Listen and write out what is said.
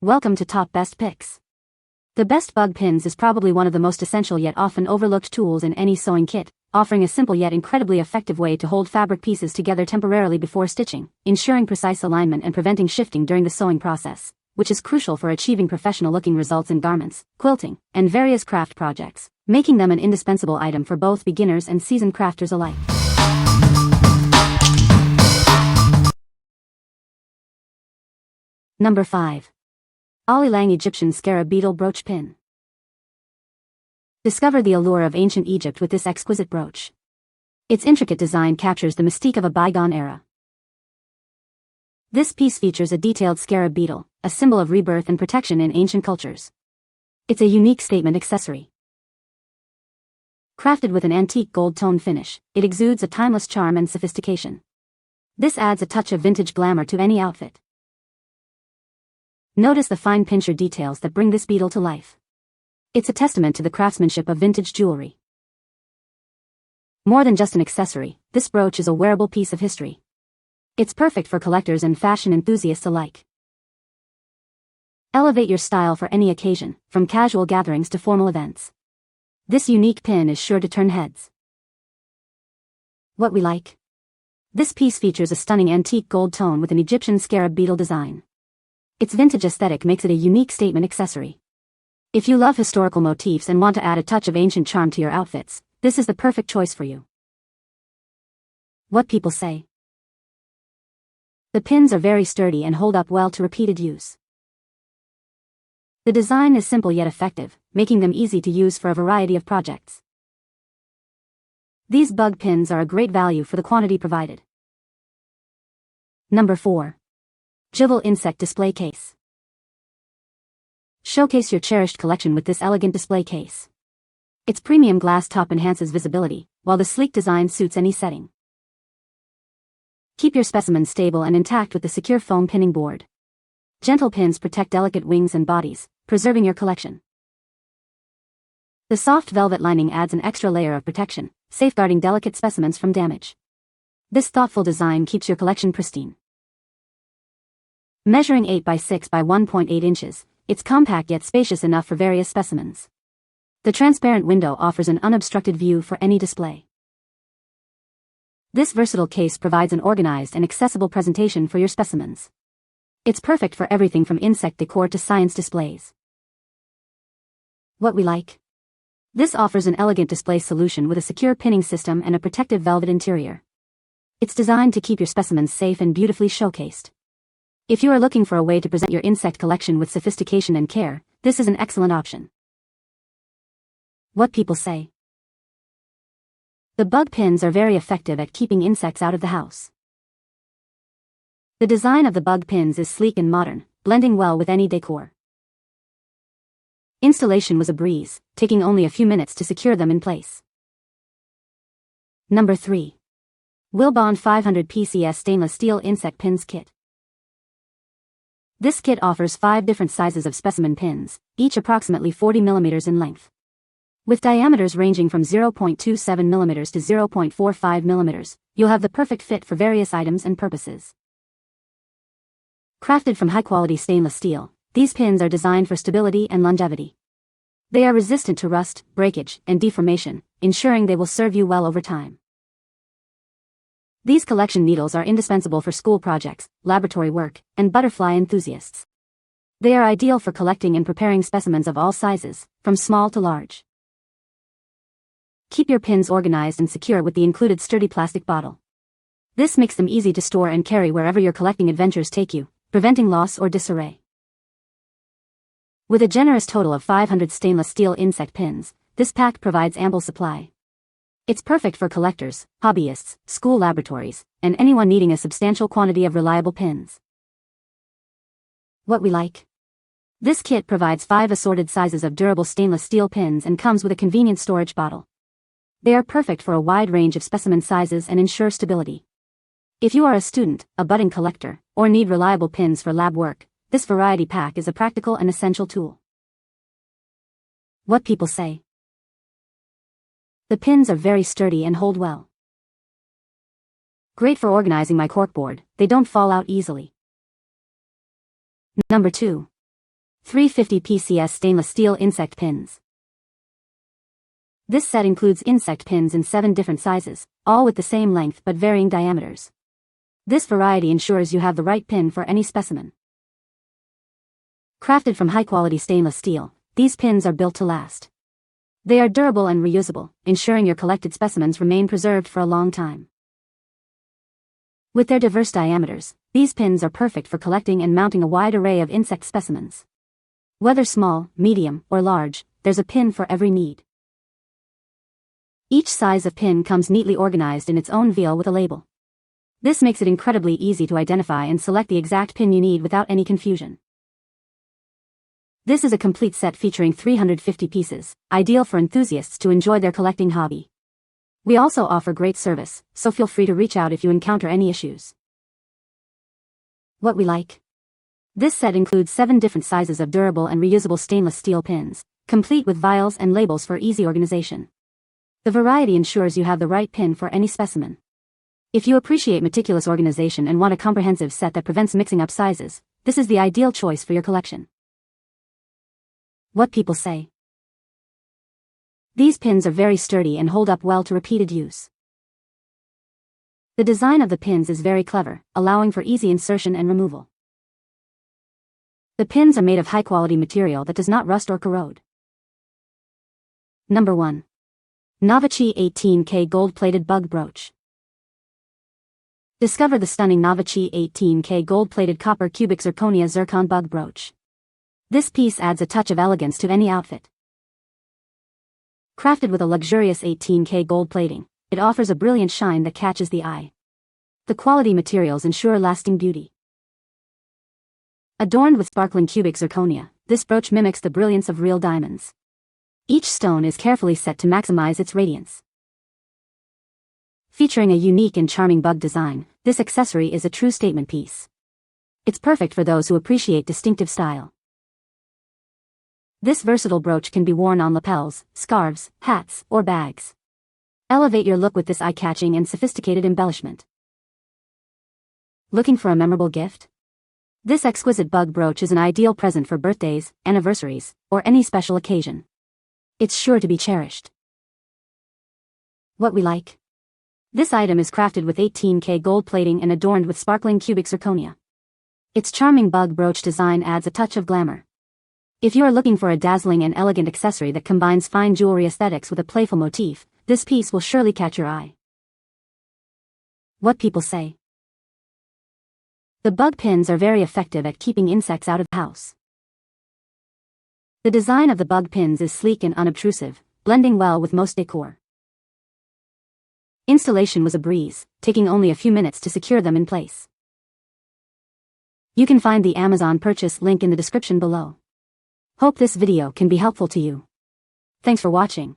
Welcome to Top Best Picks. The best bug pins is probably one of the most essential yet often overlooked tools in any sewing kit, offering a simple yet incredibly effective way to hold fabric pieces together temporarily before stitching, ensuring precise alignment and preventing shifting during the sewing process, which is crucial for achieving professional-looking results in garments, quilting, and various craft projects, making them an indispensable item for both beginners and seasoned crafters alike. Number 5. Alilang Egyptian Scarab Beetle Brooch Pin. Discover the allure of ancient Egypt with this exquisite brooch. Its intricate design captures the mystique of a bygone era. This piece features a detailed scarab beetle, a symbol of rebirth and protection in ancient cultures. It's a unique statement accessory. Crafted with an antique gold tone finish, it exudes a timeless charm and sophistication. This adds a touch of vintage glamour to any outfit. Notice the fine pincher details that bring this beetle to life. It's a testament to the craftsmanship of vintage jewelry. More than just an accessory, this brooch is a wearable piece of history. It's perfect for collectors and fashion enthusiasts alike. Elevate your style for any occasion, from casual gatherings to formal events. This unique pin is sure to turn heads. What we like? This piece features a stunning antique gold tone with an Egyptian scarab beetle design. Its vintage aesthetic makes it a unique statement accessory. If you love historical motifs and want to add a touch of ancient charm to your outfits, this is the perfect choice for you. What people say. The pins are very sturdy and hold up well to repeated use. The design is simple yet effective, making them easy to use for a variety of projects. These bug pins are a great value for the quantity provided. Number 4. Juvale Insect Display Case. Showcase your cherished collection with this elegant display case. Its premium glass top enhances visibility, while the sleek design suits any setting. Keep your specimens stable and intact with the secure foam pinning board. Gentle pins protect delicate wings and bodies, preserving your collection. The soft velvet lining adds an extra layer of protection, safeguarding delicate specimens from damage. This thoughtful design keeps your collection pristine. Measuring 8 by 6 by 1.8 inches, it's compact yet spacious enough for various specimens. The transparent window offers an unobstructed view for any display. This versatile case provides an organized and accessible presentation for your specimens. It's perfect for everything from insect decor to science displays. What we like? This offers an elegant display solution with a secure pinning system and a protective velvet interior. It's designed to keep your specimens safe and beautifully showcased. If you are looking for a way to present your insect collection with sophistication and care, this is an excellent option. What people say. The bug pins are very effective at keeping insects out of the house. The design of the bug pins is sleek and modern, blending well with any decor. Installation was a breeze, taking only a few minutes to secure them in place. Number 3. Willbond 500 PCS Stainless Steel Insect Pins Kit. This kit offers 5 different sizes of specimen pins, each approximately 40 mm in length. With diameters ranging from 0.27 mm to 0.45 mm, you'll have the perfect fit for various items and purposes. Crafted from high-quality stainless steel, these pins are designed for stability and longevity. They are resistant to rust, breakage, and deformation, ensuring they will serve you well over time. These collection needles are indispensable for school projects, laboratory work, and butterfly enthusiasts. They are ideal for collecting and preparing specimens of all sizes, from small to large. Keep your pins organized and secure with the included sturdy plastic bottle. This makes them easy to store and carry wherever your collecting adventures take you, preventing loss or disarray. With a generous total of 500 stainless steel insect pins, this pack provides ample supply. It's perfect for collectors, hobbyists, school laboratories, and anyone needing a substantial quantity of reliable pins. What we like? This kit provides 5 assorted sizes of durable stainless steel pins and comes with a convenient storage bottle. They are perfect for a wide range of specimen sizes and ensure stability. If you are a student, a budding collector, or need reliable pins for lab work, this variety pack is a practical and essential tool. What people say. The pins are very sturdy and hold well. Great for organizing my corkboard, they don't fall out easily. Number 2. 350 PCS stainless steel insect pins. This set includes insect pins in 7 different sizes, all with the same length but varying diameters. This variety ensures you have the right pin for any specimen. Crafted from high-quality stainless steel, these pins are built to last. They are durable and reusable, ensuring your collected specimens remain preserved for a long time. With their diverse diameters, these pins are perfect for collecting and mounting a wide array of insect specimens. Whether small, medium, or large, there's a pin for every need. Each size of pin comes neatly organized in its own vial with a label. This makes it incredibly easy to identify and select the exact pin you need without any confusion. This is a complete set featuring 350 pieces, ideal for enthusiasts to enjoy their collecting hobby. We also offer great service, so feel free to reach out if you encounter any issues. What we like. This set includes 7 different sizes of durable and reusable stainless steel pins, complete with vials and labels for easy organization. The variety ensures you have the right pin for any specimen. If you appreciate meticulous organization and want a comprehensive set that prevents mixing up sizes, this is the ideal choice for your collection. What people say. These pins are very sturdy and hold up well to repeated use. The design of the pins is very clever, allowing for easy insertion and removal. The pins are made of high-quality material that does not rust or corrode. Number 1. Navachi 18K Gold-Plated Bug Brooch. Discover the stunning Navachi 18K Gold-Plated Copper Cubic Zirconia Zircon Bug Brooch. This piece adds a touch of elegance to any outfit. Crafted with a luxurious 18K gold plating, it offers a brilliant shine that catches the eye. The quality materials ensure lasting beauty. Adorned with sparkling cubic zirconia, this brooch mimics the brilliance of real diamonds. Each stone is carefully set to maximize its radiance. Featuring a unique and charming bug design, this accessory is a true statement piece. It's perfect for those who appreciate distinctive style. This versatile brooch can be worn on lapels, scarves, hats, or bags. Elevate your look with this eye-catching and sophisticated embellishment. Looking for a memorable gift? This exquisite bug brooch is an ideal present for birthdays, anniversaries, or any special occasion. It's sure to be cherished. What we like. This item is crafted with 18K gold plating and adorned with sparkling cubic zirconia. Its charming bug brooch design adds a touch of glamour. If you are looking for a dazzling and elegant accessory that combines fine jewelry aesthetics with a playful motif, this piece will surely catch your eye. What people say. The bug pins are very effective at keeping insects out of the house. The design of the bug pins is sleek and unobtrusive, blending well with most decor. Installation was a breeze, taking only a few minutes to secure them in place. You can find the Amazon purchase link in the description below. Hope this video can be helpful to you. Thanks for watching.